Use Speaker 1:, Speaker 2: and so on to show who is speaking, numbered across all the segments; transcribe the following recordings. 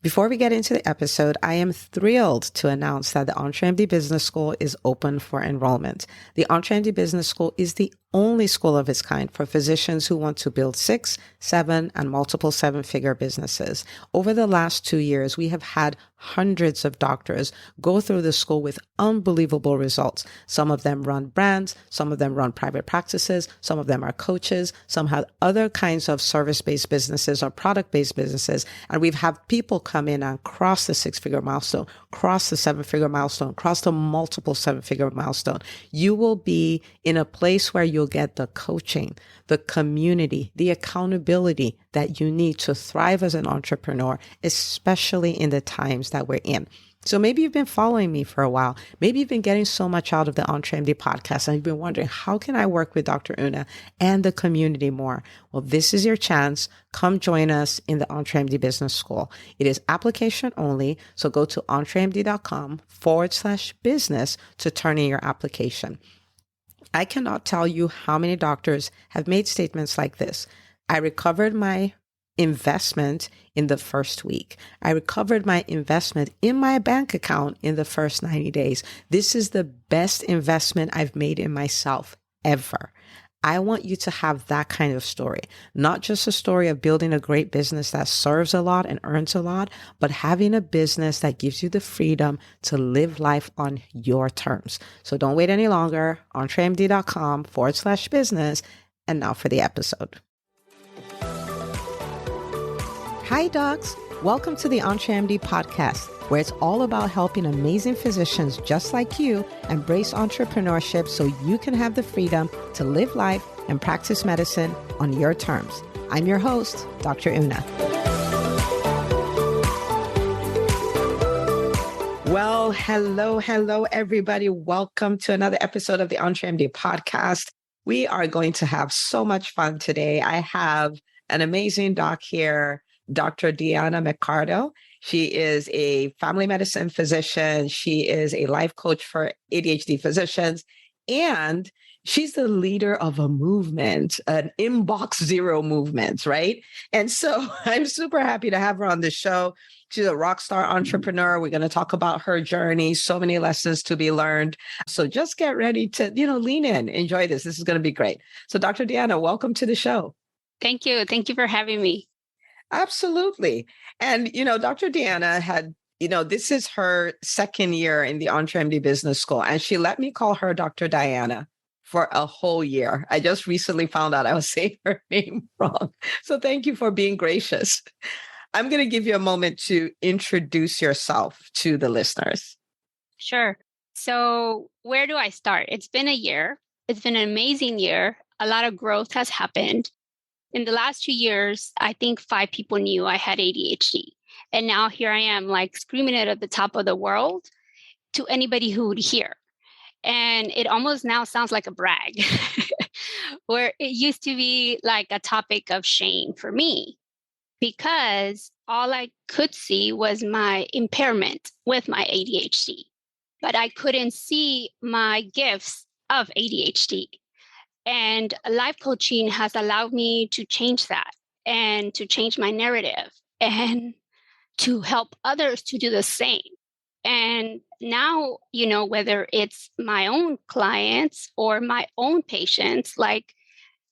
Speaker 1: Before we get into the episode, I am thrilled to announce that the EntreMD Business School is open for enrollment. The EntreMD Business School is the only school of its kind for physicians who want to build 6, 7, and multiple 7-figure businesses. Over the last 2 years, we have had hundreds of doctors go through the school with unbelievable results. Some of them run brands, some of them run private practices, some of them are coaches, some have other kinds of service-based businesses or product-based businesses. And we've had people come in and cross the 6-figure milestone, cross the 7-figure milestone, cross the multiple 7-figure milestone. You will be in a place where you'll get the coaching, the community, the accountability that you need to thrive as an entrepreneur, especially in the times that we're in. So maybe you've been following me for a while. Maybe you've been getting so much out of the EntreMD podcast and you've been wondering, how can I work with Dr. Una and the community more? Well, this is your chance. Come join us in the EntreMD Business School. It is application only. So go to entremd.com/business to turn in your application. I cannot tell you how many doctors have made statements like this. I recovered my investment in the first week. I recovered my investment in my bank account in the first 90 days. This is the best investment I've made in myself ever. I want you to have that kind of story, not just a story of building a great business that serves a lot and earns a lot, but having a business that gives you the freedom to live life on your terms. So don't wait any longer. entremd.com/business. And now for the episode. Hi, docs. Welcome to the EntreMD podcast, where it's all about helping amazing physicians just like you embrace entrepreneurship so you can have the freedom to live life and practice medicine on your terms. I'm your host, Dr. Una. Well, hello, everybody. Welcome to another episode of the EntreMD podcast. We are going to have so much fun today. I have an amazing doc here, Dr. Deanna Mercado. She is a family medicine physician. She is a life coach for ADHD physicians. And she's the leader of a movement, an inbox zero movement, right? And so I'm super happy to have her on the show. She's a rockstar entrepreneur. We're going to talk about her journey, so many lessons to be learned. So just get ready to, lean in, enjoy this. This is going to be great. So Dr. Deanna, welcome to the show.
Speaker 2: Thank you. Thank you for having me.
Speaker 1: Absolutely. And, Dr. Deanna had, this is her second year in the EntreMD Business School, and she let me call her Dr. Diana for a whole year. I just recently found out I was saying her name wrong. So thank you for being gracious. I'm going to give you a moment to introduce yourself to the listeners.
Speaker 2: Sure. So where do I start? It's been a year. It's been an amazing year. A lot of growth has happened. In the last 2 years, I think 5 people knew I had ADHD. And now here I am, like screaming it at the top of the world to anybody who would hear. And it almost now sounds like a brag, where it used to be like a topic of shame for me, because all I could see was my impairment with my ADHD, but I couldn't see my gifts of ADHD. And life coaching has allowed me to change that and to change my narrative and to help others to do the same. And now, whether it's my own clients or my own patients, like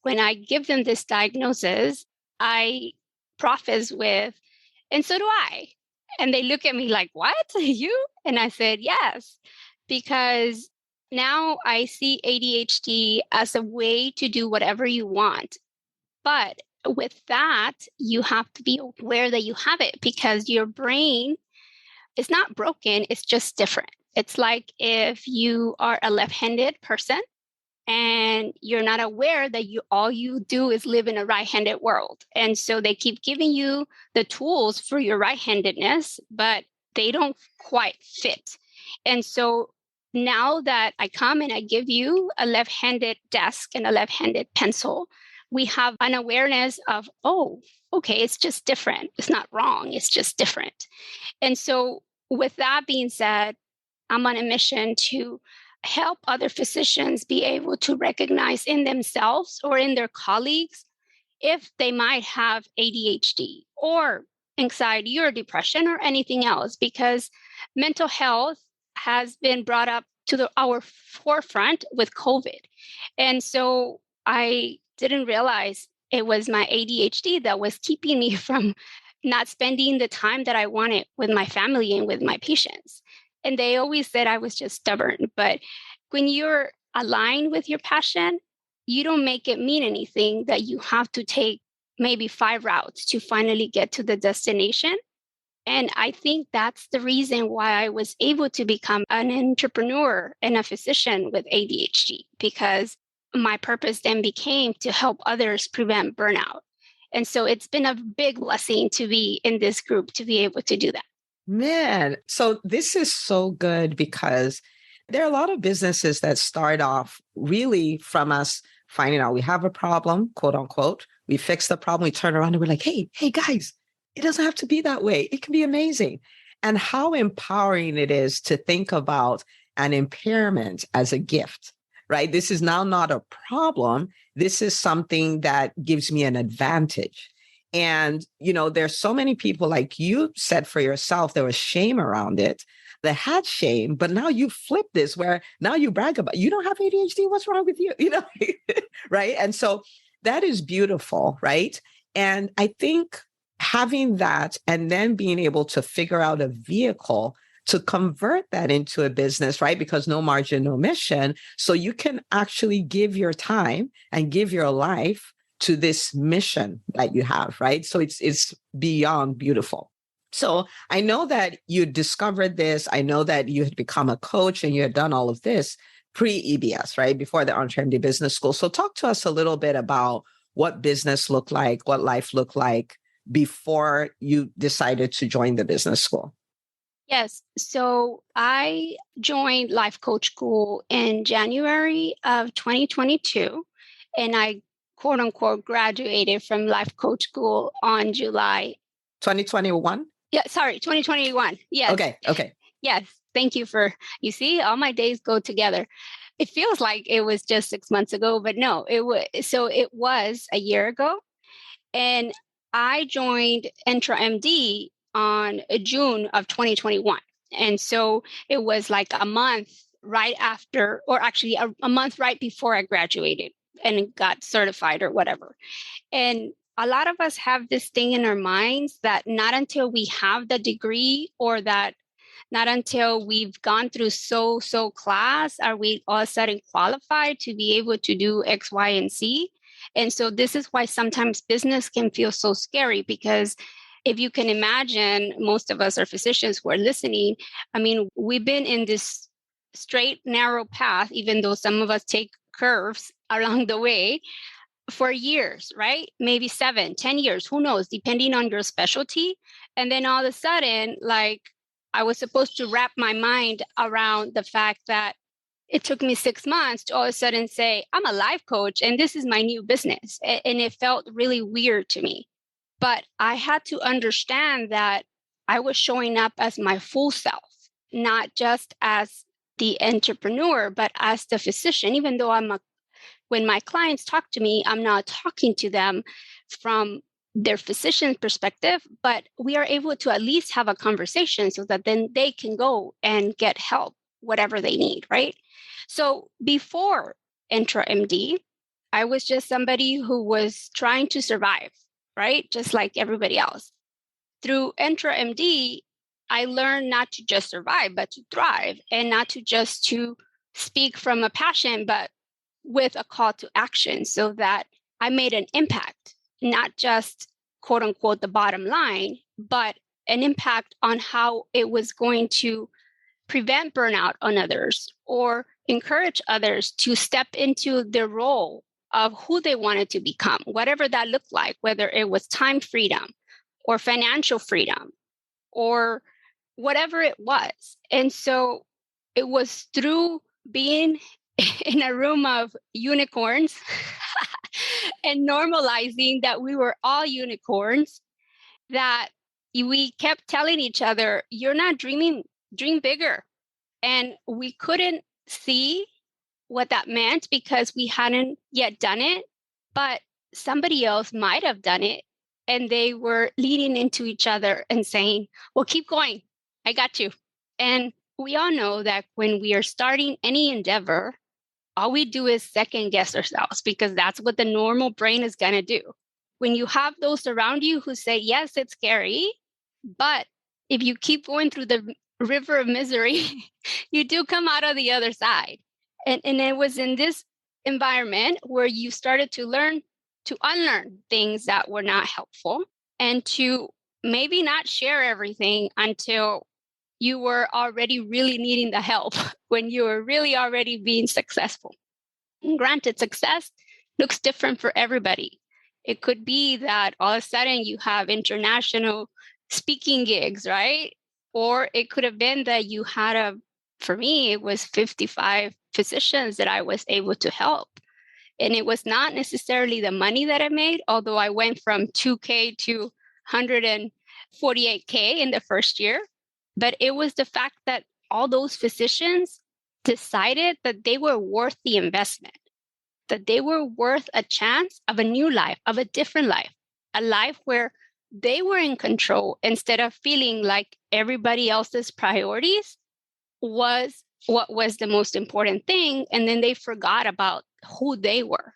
Speaker 2: when I give them this diagnosis, I preface with, and so do I. And they look at me like, what? You? And I said, yes, because now I see ADHD as a way to do whatever you want. But with that, you have to be aware that you have it, because your brain is not broken. It's just different. It's like if you are a left-handed person and you're not aware that all you do is live in a right-handed world. And so they keep giving you the tools for your right-handedness, but they don't quite fit. And so now that I come and I give you a left-handed desk and a left-handed pencil, we have an awareness of, oh, okay, it's just different. It's not wrong. It's just different. And so with that being said, I'm on a mission to help other physicians be able to recognize in themselves or in their colleagues if they might have ADHD or anxiety or depression or anything else, because mental health has been brought up to our forefront with COVID. And so I didn't realize it was my ADHD that was keeping me from not spending the time that I wanted with my family and with my patients. And they always said I was just stubborn. But when you're aligned with your passion, you don't make it mean anything that you have to take maybe 5 routes to finally get to the destination. And I think that's the reason why I was able to become an entrepreneur and a physician with ADHD, because my purpose then became to help others prevent burnout. And so it's been a big blessing to be in this group to be able to do that.
Speaker 1: Man, so this is so good because there are a lot of businesses that start off really from us finding out we have a problem, quote unquote. We fix the problem, we turn around and we're like, hey, guys, it doesn't have to be that way. It can be amazing. And how empowering it is to think about an impairment as a gift, right? This is now not a problem. This is something that gives me an advantage. And, there's so many people, like you said for yourself, there was shame around it. That had shame, but now you flip this where now you brag about, you don't have ADHD. What's wrong with you? Right. And so that is beautiful. Right. And I think having that and then being able to figure out a vehicle to convert that into a business, right? Because no margin, no mission. So you can actually give your time and give your life to this mission that you have, right? So it's beyond beautiful. So I know that you discovered this. I know that you had become a coach and you had done all of this pre-EBS, right? Before the EntreMD Business School. So talk to us a little bit about what business looked like, what life looked like before you decided to join the business school.
Speaker 2: Yes. So I joined Life Coach School in January of 2022, and I quote unquote graduated from Life Coach School on July
Speaker 1: 2021.
Speaker 2: Yeah, sorry, 2021. Yes.
Speaker 1: Okay.
Speaker 2: Yes. Thank you you see, all my days go together. It feels like it was just 6 months ago, but no, it was a year ago. And I joined EntreMD on June of 2021. And so it was like a month right after, or actually a month right before I graduated and got certified or whatever. And a lot of us have this thing in our minds that not until we have the degree, or that not until we've gone through so class are we all of a sudden qualified to be able to do X, Y, and Z. And so this is why sometimes business can feel so scary, because if you can imagine, most of us are physicians who are listening. I mean, we've been in this straight, narrow path, even though some of us take curves along the way, for years, right? Maybe 7, 10 years, who knows, depending on your specialty. And then all of a sudden, like, I was supposed to wrap my mind around the fact that it took me 6 months to all of a sudden say, I'm a life coach and this is my new business. And it felt really weird to me. But I had to understand that I was showing up as my full self, not just as the entrepreneur, but as the physician. Even though when my clients talk to me, I'm not talking to them from their physician perspective, but we are able to at least have a conversation so that then they can go and get help, whatever they need, right? So before EntreMD, I was just somebody who was trying to survive, right? Just like everybody else. Through EntreMD, I learned not to just survive, but to thrive, and not to just to speak from a passion, but with a call to action, so that I made an impact, not just quote unquote the bottom line, but an impact on how it was going to prevent burnout on others, or encourage others to step into their role of who they wanted to become, whatever that looked like, whether it was time freedom or financial freedom or whatever it was. And so it was through being in a room of unicorns and normalizing that we were all unicorns, that we kept telling each other, you're not dreaming, dream bigger. And we couldn't see what that meant because we hadn't yet done it, but somebody else might have done it. And they were leaning into each other and saying, well, keep going. I got you. And we all know that when we are starting any endeavor, all we do is second guess ourselves because that's what the normal brain is going to do. When you have those around you who say, yes, it's scary, but if you keep going through the river of misery, you do come out of the other side. And it was in this environment where you started to learn to unlearn things that were not helpful and to maybe not share everything until you were already really needing the help, when you were really already being successful. And granted, success looks different for everybody. It could be that all of a sudden you have international speaking gigs, right? Or it could have been that you had for me, it was 55 physicians that I was able to help. And it was not necessarily the money that I made, although I went from 2K to 148K in the first year. But it was the fact that all those physicians decided that they were worth the investment, that they were worth a chance of a new life, of a different life, a life where they were in control instead of feeling like everybody else's priorities was what was the most important thing. And then they forgot about who they were.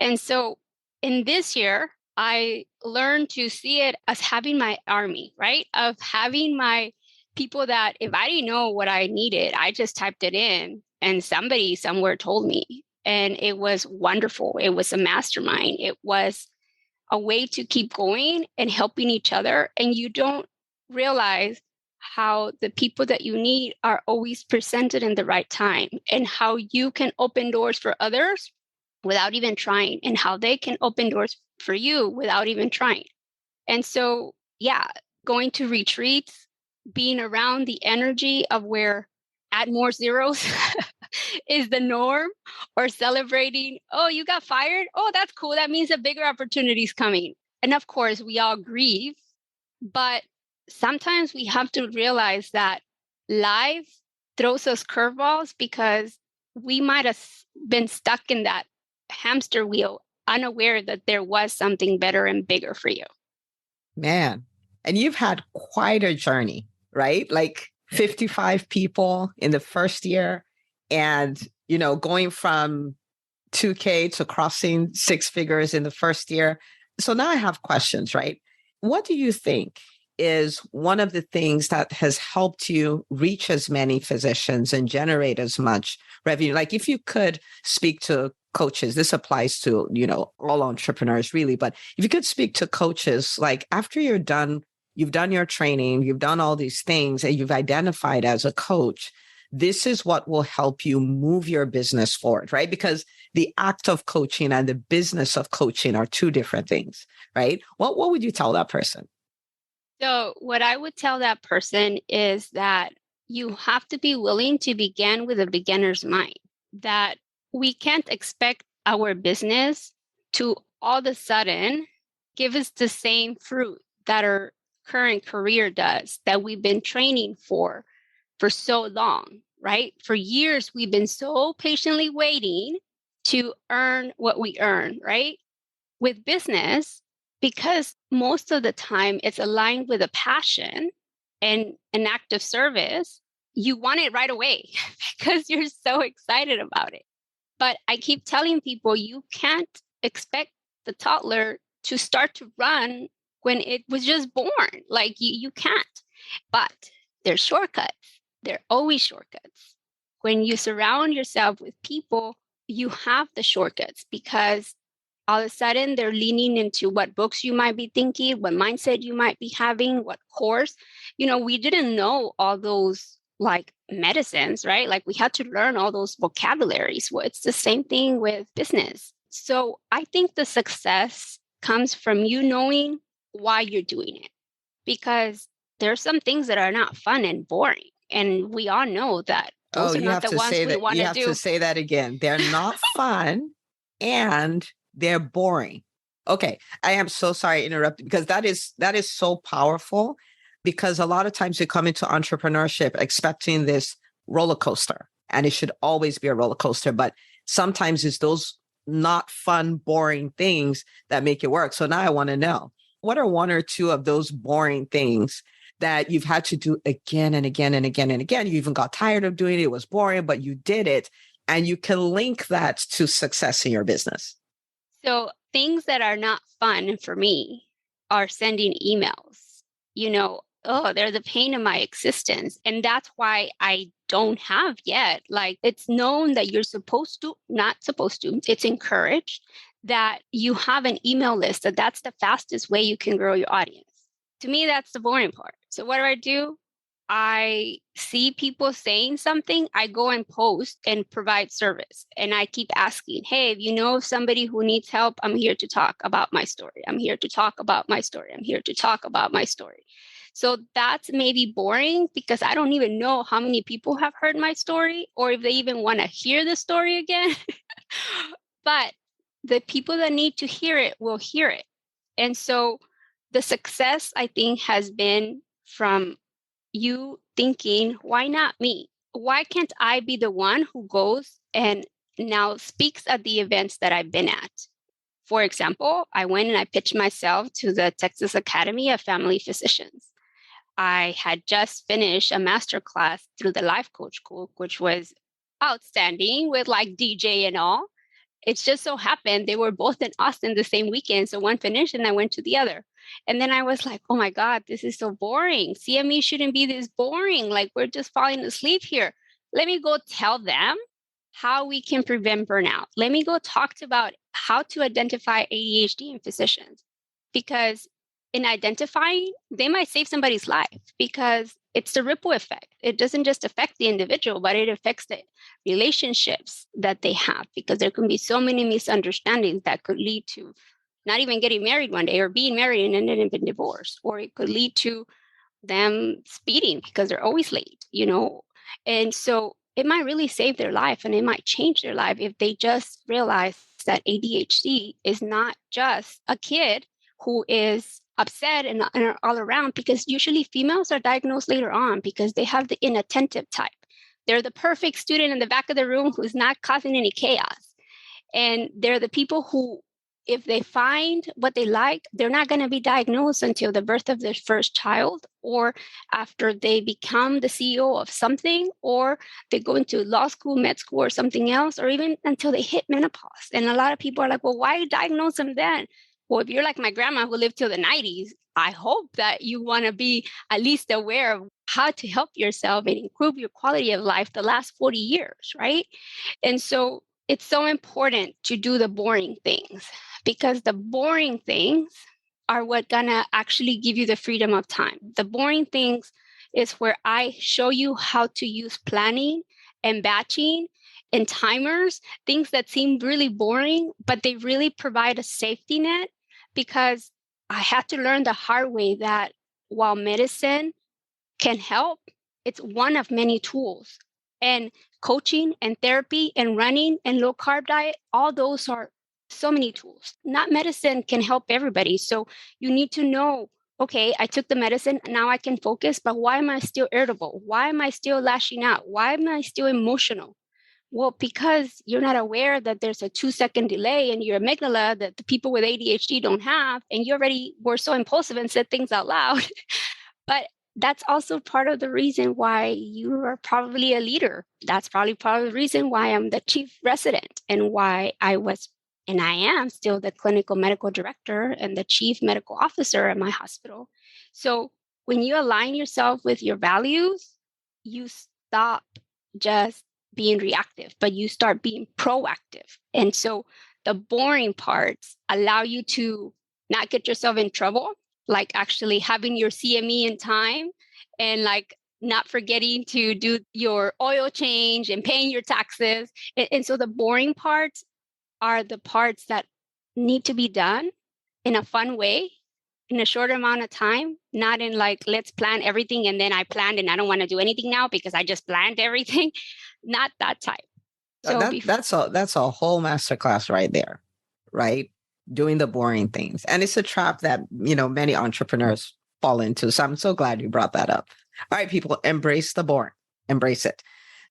Speaker 2: And so in this year, I learned to see it as having my army, right? Of having my people that if I didn't know what I needed, I just typed it in and somebody somewhere told me. And it was wonderful. It was a mastermind. It was a way to keep going and helping each other. And you don't realize how the people that you need are always presented in the right time and how you can open doors for others without even trying and how they can open doors for you without even trying. And so, yeah, going to retreats, being around the energy of where add more zeros is the norm, or celebrating, oh, you got fired? Oh, that's cool. That means a bigger opportunity is coming. And of course, we all grieve, but sometimes we have to realize that life throws us curveballs because we might have been stuck in that hamster wheel, unaware that there was something better and bigger for you.
Speaker 1: Man, and you've had quite a journey, right? Like 55 people in the first year and, going from 2K to crossing six figures in the first year. So now I have questions, right? What do you think is one of the things that has helped you reach as many physicians and generate as much revenue? Like if you could speak to coaches, this applies to, all entrepreneurs really, but if you could speak to coaches, like after you've done your training, you've done all these things and you've identified as a coach, this is what will help you move your business forward, right? Because the act of coaching and the business of coaching are two different things, right? What would you tell that person?
Speaker 2: So what I would tell that person is that you have to be willing to begin with a beginner's mind, that we can't expect our business to all of a sudden give us the same fruit that our current career does, that we've been training for so long, right? For years, we've been so patiently waiting to earn what we earn, right? With business, because most of the time it's aligned with a passion and an act of service, you want it right away because you're so excited about it. But I keep telling people you can't expect the toddler to start to run when it was just born. Like you can't. But there's shortcuts. There are always shortcuts. When you surround yourself with people, you have the shortcuts because all of a sudden they're leaning into what books you might be thinking, what mindset you might be having, what course. We didn't know all those like medicines, right? Like we had to learn all those vocabularies. Well, it's the same thing with business. So I think the success comes from you knowing why you're doing it, because there's some things that are not fun and boring. And we all know that those are not the ones we want to do.
Speaker 1: You have to say that again. They're not fun and they're boring. Okay. I am so sorry to interrupt because that is so powerful, because a lot of times we come into entrepreneurship expecting this roller coaster, and it should always be a roller coaster. But sometimes it's those not fun, boring things that make it work. So now I want to know, What are one or two of those boring things that you've had to do again and again and again and again? You even got tired of doing it. It was boring, but you did it. And you can link that to success in your business.
Speaker 2: So things that are not fun for me are sending emails. They're the pain of my existence. And that's why I don't have yet. Like, it's known that you're supposed to, not supposed to, it's encouraged that you have an email list, that's the fastest way you can grow your audience. To me, that's the boring part. So what do? I see people saying something, I go and post and provide service. And I keep asking, hey, if you know of somebody who needs help, I'm here to talk about my story. I'm here to talk about my story. I'm here to talk about my story. So that's maybe boring because I don't even know how many people have heard my story or if they even want to hear the story again. But the people that need to hear it will hear it. And so the success, I think, has been from you thinking, why not me? Why can't I be the one who goes and now speaks at the events that I've been at? For example, I went and I pitched myself to the Texas Academy of Family Physicians. I had just finished a master class through the Life Coach School, which was outstanding with like DJ and all. It's just so happened they were both in Austin the same weekend. So one finished and I went to the other. And then I was like, oh my God, this is so boring. CME shouldn't be this boring. Like, we're just falling asleep here. Let me go tell them how we can prevent burnout. Let me go talk about how to identify ADHD in physicians. Because in identifying, they might save somebody's life because it's the ripple effect. It doesn't just affect the individual, but it affects the relationships that they have, because there can be so many misunderstandings that could lead to not even getting married one day or being married and then ending in divorce, or it could lead to them speeding because they're always late, And so it might really save their life and it might change their life if they just realize that ADHD is not just a kid who is upset and are all around, because usually females are diagnosed later on because they have the inattentive type. They're the perfect student in the back of the room who's not causing any chaos. And they're the people who, if they find what they like, they're not going to be diagnosed until the birth of their first child, or after they become the CEO of something, or they go into law school, med school, or something else, or even until they hit menopause. And a lot of people are like, well, why diagnose them then? Well, if you're like my grandma who lived till the 90s, I hope that you want to be at least aware of how to help yourself and improve your quality of life the last 40 years, right? And so it's so important to do the boring things, because the boring things are what gonna actually give you the freedom of time. The boring things is where I show you how to use planning and batching and timers, things that seem really boring, but they really provide a safety net, because I had to learn the hard way that while medicine can help, it's one of many tools. And coaching and therapy and running and low carb diet, all those are so many tools. Not medicine can help everybody. So you need to know, okay, I took the medicine, now I can focus, but why am I still irritable? Why am I still lashing out? Why am I still emotional? Well, because you're not aware that there's a 2-second delay in your amygdala that the people with ADHD don't have, and you already were so impulsive and said things out loud. But that's also part of the reason why you are probably a leader. That's probably part of the reason why I'm the chief resident, and why I was, and I am still, the clinical medical director and the chief medical officer at my hospital. So when you align yourself with your values, you stop just being reactive, but you start being proactive. And so the boring parts allow you to not get yourself in trouble, like actually having your CME in time, and like not forgetting to do your oil change and paying your taxes. And so the boring parts are the parts that need to be done in a fun way, in a short amount of time, not in like, let's plan everything and then I planned and I don't want to do anything now because I just planned everything. Not that type. So
Speaker 1: That's a whole masterclass right there, right? Doing the boring things. And it's a trap that, many entrepreneurs fall into. So I'm so glad you brought that up. All right, people, embrace the boring, embrace it.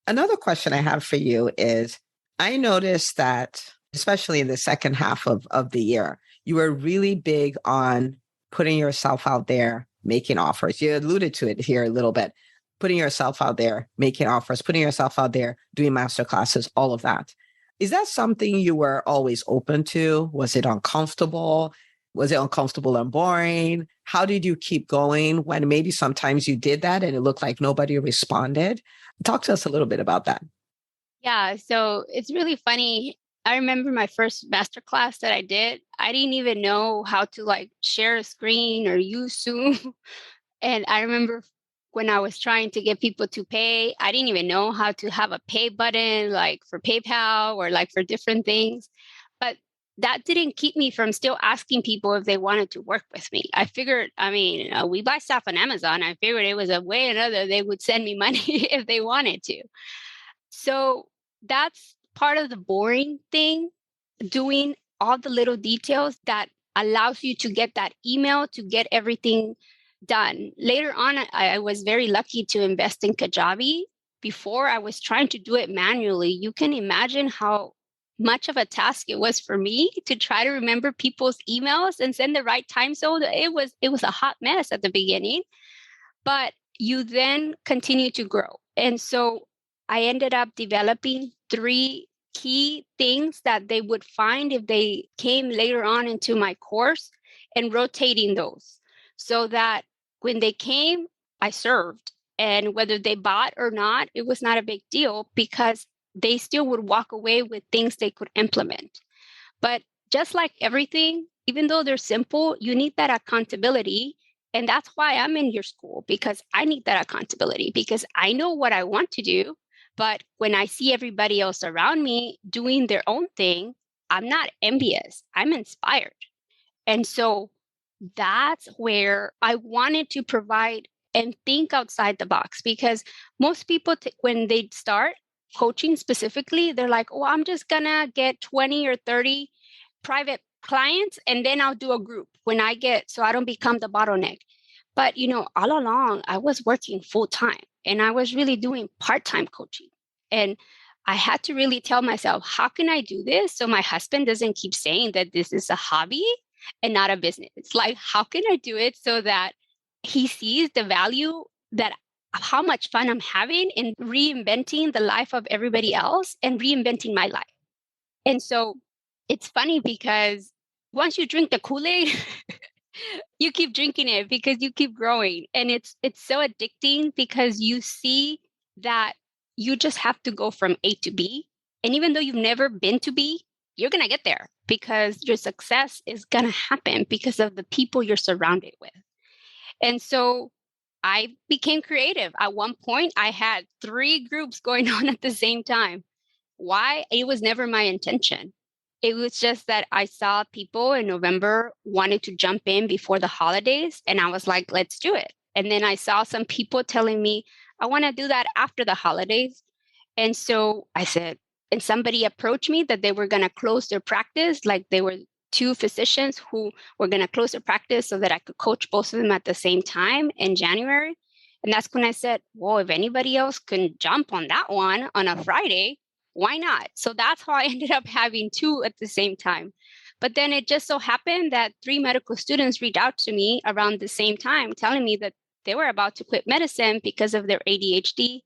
Speaker 1: Another question I have for you is, I noticed that, especially in the second half of the year, you were really big on putting yourself out there, making offers. You alluded to it here a little bit. Putting yourself out there, making offers, putting yourself out there, doing master classes, all of that. Is that something you were always open to? Was it uncomfortable? Was it uncomfortable and boring? How did you keep going when maybe sometimes you did that and it looked like nobody responded? Talk to us a little bit about that.
Speaker 2: Yeah, so it's really funny. I remember my first master class that I did. I didn't even know how to like share a screen or use Zoom. And I remember when I was trying to get people to pay, I didn't even know how to have a pay button like for PayPal or like for different things. But that didn't keep me from still asking people if they wanted to work with me. I figured, we buy stuff on Amazon. I figured it was a way or another they would send me money if they wanted to. So that's part of the boring thing, doing all the little details that allows you to get that email to get everything done. Later on, I was very lucky to invest in Kajabi. Before I was trying to do it manually. You can imagine how much of a task it was for me to try to remember people's emails and send the right time zone. It was a hot mess at the beginning, but you then continue to grow. And so I ended up developing 3 key things that they would find if they came later on into my course and rotating those so that when they came, I served. And whether they bought or not, it was not a big deal because they still would walk away with things they could implement. But just like everything, even though they're simple, you need that accountability. And that's why I'm in your school, because I need that accountability, because I know what I want to do. But when I see everybody else around me doing their own thing, I'm not envious, I'm inspired. And so that's where I wanted to provide and think outside the box, because most people, when they start coaching specifically, they're like, oh, I'm just going to get 20 or 30 private clients and then I'll do a group when I get, so I don't become the bottleneck. But, all along, I was working full time and I was really doing part-time coaching. And I had to really tell myself, how can I do this so my husband doesn't keep saying that this is a hobby and not a business? Like, how can I do it so that he sees the value that how much fun I'm having in reinventing the life of everybody else and reinventing my life? And so it's funny because once you drink the Kool-Aid, you keep drinking it because you keep growing. And it's so addicting because you see that you just have to go from A to B. And even though you've never been to B, you're going to get there because your success is going to happen because of the people you're surrounded with. And so I became creative. At one point, I had 3 groups going on at the same time. Why? It was never my intention. It was just that I saw people in November wanted to jump in before the holidays. And I was like, let's do it. And then I saw some people telling me, I want to do that after the holidays. And so I said, and somebody approached me that they were going to close their practice. Like they were 2 physicians who were going to close their practice so that I could coach both of them at the same time in January. And that's when I said, well, if anybody else can jump on that one on a Friday, why not? So that's how I ended up having 2 at the same time. But then it just so happened that 3 medical students reached out to me around the same time, telling me that they were about to quit medicine because of their ADHD.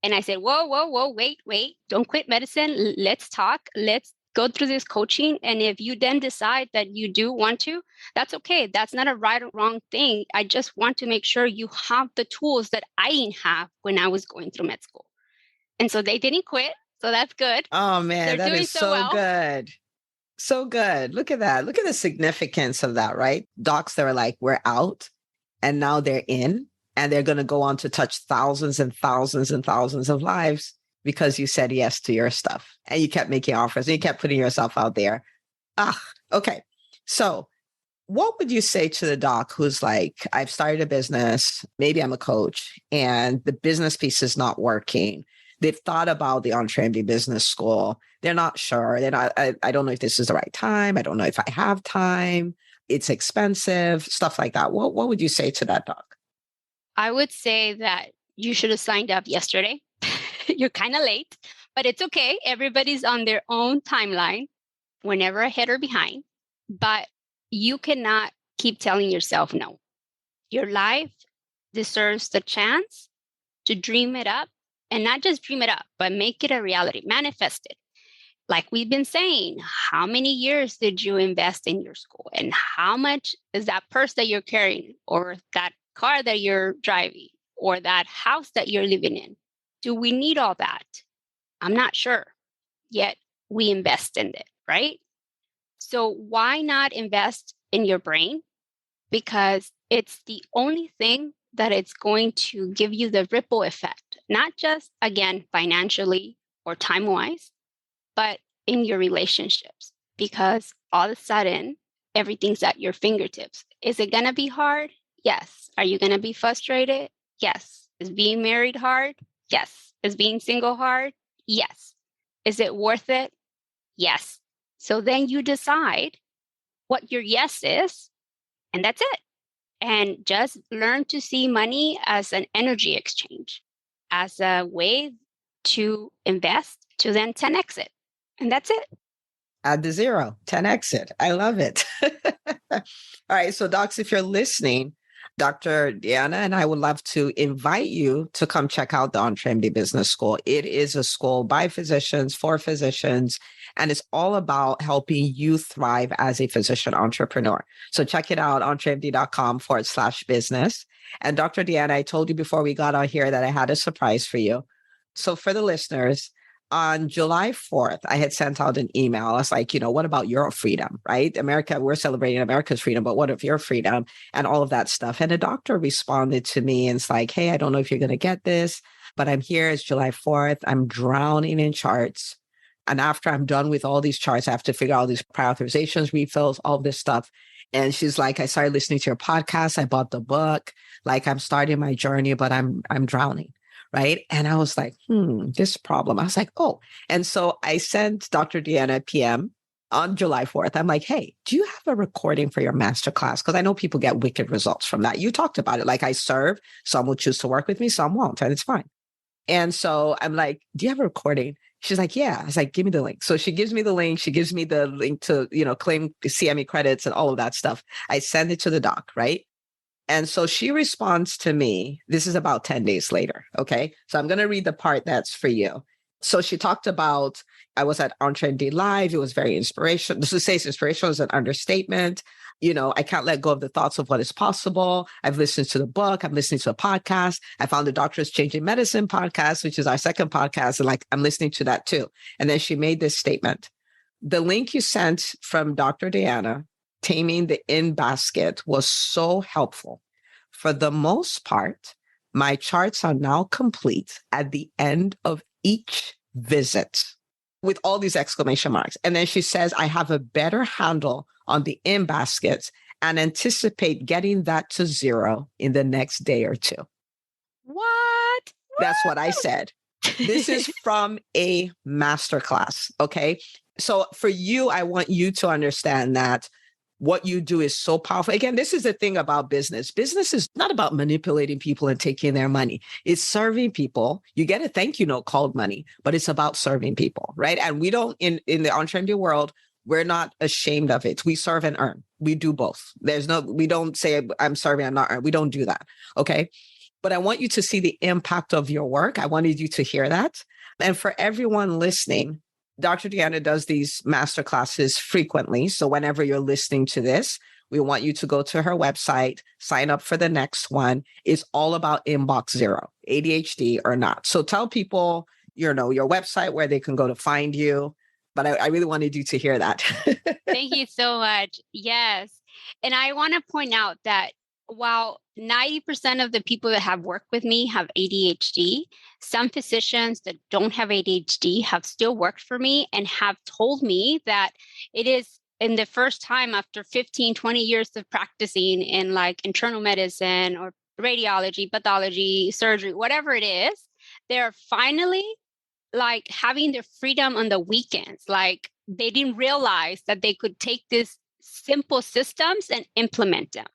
Speaker 2: And I said, whoa, wait, don't quit medicine. Let's talk. Let's go through this coaching. And if you then decide that you do want to, that's okay. That's not a right or wrong thing. I just want to make sure you have the tools that I didn't have when I was going through med school. And so they didn't quit. So that's good.
Speaker 1: Oh man,
Speaker 2: They're
Speaker 1: that
Speaker 2: doing
Speaker 1: is
Speaker 2: so
Speaker 1: so
Speaker 2: well.
Speaker 1: good. So good. Look at that. Look at the significance of that, right? Docs that are like, we're out and now they're in and they're going to go on to touch thousands and thousands and thousands of lives because you said yes to your stuff and you kept making offers and you kept putting yourself out there. Okay. So what would you say to the doc who's like, I've started a business, maybe I'm a coach and the business piece is not working. They've thought about the EntreMD Business School. They're not sure. They're not, I don't know if this is the right time. I don't know if I have time. It's expensive, stuff like that. What would you say to that doc?
Speaker 2: I would say that you should have signed up yesterday. You're kind of late, but it's okay. Everybody's on their own timeline. We're never ahead or behind, but you cannot keep telling yourself no. Your life deserves the chance to dream it up, and not just dream it up, but make it a reality, manifest it. Like we've been saying, how many years did you invest in your school? And how much is that purse that you're carrying, or that car that you're driving, or that house that you're living in? Do we need all that? I'm not sure. Yet we invest in it, right? So why not invest in your brain? Because it's the only thing that it's going to give you the ripple effect, not just, again, financially or time wise, but in your relationships. Because all of a sudden, everything's at your fingertips. Is it going to be hard? Yes. Are you going to be frustrated? Yes. Is being married hard? Yes. Is being single hard? Yes. Is it worth it? Yes. So then you decide what your yes is, and that's it. And just learn to see money as an energy exchange, as a way to invest to then 10x it. And that's it.
Speaker 1: Add the zero, 10x it. I love it. All right. So, docs, if you're listening, Dr. Deanna and I would love to invite you to come check out the EntreMD Business School. It is a school by physicians, for physicians, and it's all about helping you thrive as a physician entrepreneur. So check it out, entremd.com/business. And Dr. Deanna, I told you before we got on here that I had a surprise for you. So for the listeners, on July 4th, I had sent out an email. I was like, what about your freedom, right? America, we're celebrating America's freedom, but what of your freedom and all of that stuff? And a doctor responded to me and it's like, hey, I don't know if you're going to get this, but I'm here. It's July 4th. I'm drowning in charts. And after I'm done with all these charts, I have to figure out these prior authorizations, refills, all this stuff. And she's like, I started listening to your podcast. I bought the book. Like I'm starting my journey, but I'm drowning. Right. And I was like, this problem. I was like, oh. And so I sent Dr. Deanna PM on July 4th. I'm like, hey, do you have a recording for your masterclass? Because I know people get wicked results from that. You talked about it. Like I serve, some will choose to work with me, some won't, and it's fine. And so I'm like, do you have a recording? She's like, yeah. I was like, give me the link. So she gives me the link. She gives me the link to, claim CME credits and all of that stuff. I send it to the doc, right? And so she responds to me. This is about 10 days later. Okay. So I'm going to read the part that's for you. So she talked about, I was at EntreMD Live. It was very inspirational. This is say inspirational is an understatement. I can't let go of the thoughts of what is possible. I've listened to the book. I'm listening to a podcast. I found the Doctors Changing Medicine podcast, which is our second podcast. And I'm listening to that too. And then she made this statement. The link you sent from Dr. Deanna, Taming the In Basket, was so helpful. For the most part, my charts are now complete at the end of each visit with all these exclamation marks. And then she says, I have a better handle on the in baskets and anticipate getting that to zero in the next day or two.
Speaker 2: What?
Speaker 1: That's what I said. This is from a masterclass. Okay. So for you, I want you to understand that what you do is so powerful. Again, this is the thing about business. Business is not about manipulating people and taking their money. It's serving people. You get a thank you note called money, but it's about serving people, right? And we don't, in the EntreMD world, we're not ashamed of it. We serve and earn. We do both. We don't say I'm serving, I'm not earning. We don't do that. Okay. But I want you to see the impact of your work. I wanted you to hear that. And for everyone listening, Dr. Deanna does these masterclasses frequently. So whenever you're listening to this, we want you to go to her website, sign up for the next one. It's all about inbox zero, ADHD or not. So tell people, your website where they can go to find you. But I really wanted you to hear that.
Speaker 2: Thank you so much. Yes. And I want to point out that while 90% of the people that have worked with me have ADHD, some physicians that don't have ADHD have still worked for me and have told me that it is in the first time after 15, 20 years of practicing in like internal medicine or radiology, pathology, surgery, whatever it is, they're finally like having their freedom on the weekends. Like they didn't realize that they could take these simple systems and implement them.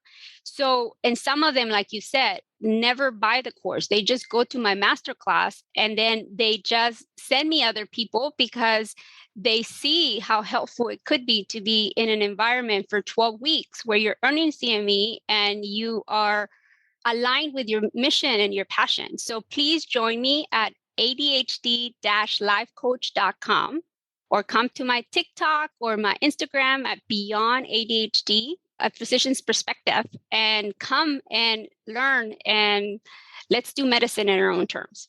Speaker 2: So, and some of them, like you said, never buy the course. They just go to my masterclass and then they just send me other people because they see how helpful it could be to be in an environment for 12 weeks where you're earning CME and you are aligned with your mission and your passion. So please join me at ADHD-lifecoach.com or come to my TikTok or my Instagram at Beyond ADHD, a physician's perspective, and come and learn and let's do medicine in our own terms.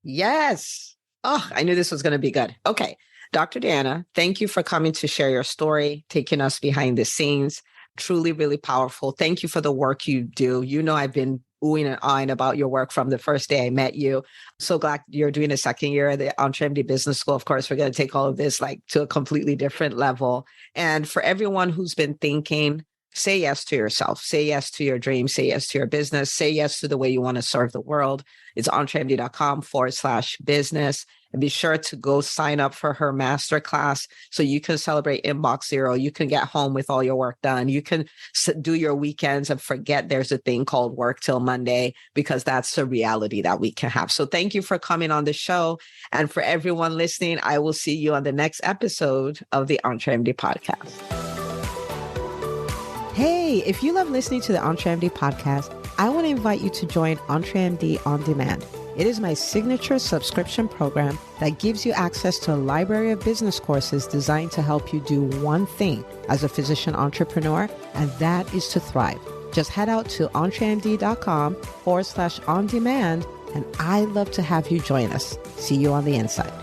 Speaker 1: Yes. Oh, I knew this was going to be good. Okay. Dr. Deanna, thank you for coming to share your story, taking us behind the scenes. Truly, really powerful. Thank you for the work you do. You know, I've been oohing and ahhing about your work from the first day I met you. So glad you're doing a second year at the EntreMD Business School. Of course, we're going to take all of this to a completely different level. And for everyone who's been thinking, say yes to yourself, say yes to your dreams, say yes to your business, say yes to the way you want to serve the world. It's entremd.com/business. And be sure to go sign up for her masterclass so you can celebrate inbox zero. You can get home with all your work done. You can do your weekends and forget there's a thing called work till Monday, because that's the reality that we can have. So thank you for coming on the show. And for everyone listening, I will see you on the next episode of the EntreMD podcast. Hey, if you love listening to the EntreMD podcast, I want to invite you to join EntreMD On Demand. It is my signature subscription program that gives you access to a library of business courses designed to help you do one thing as a physician entrepreneur, and that is to thrive. Just head out to entremd.com/on-demand, and I'd love to have you join us. See you on the inside.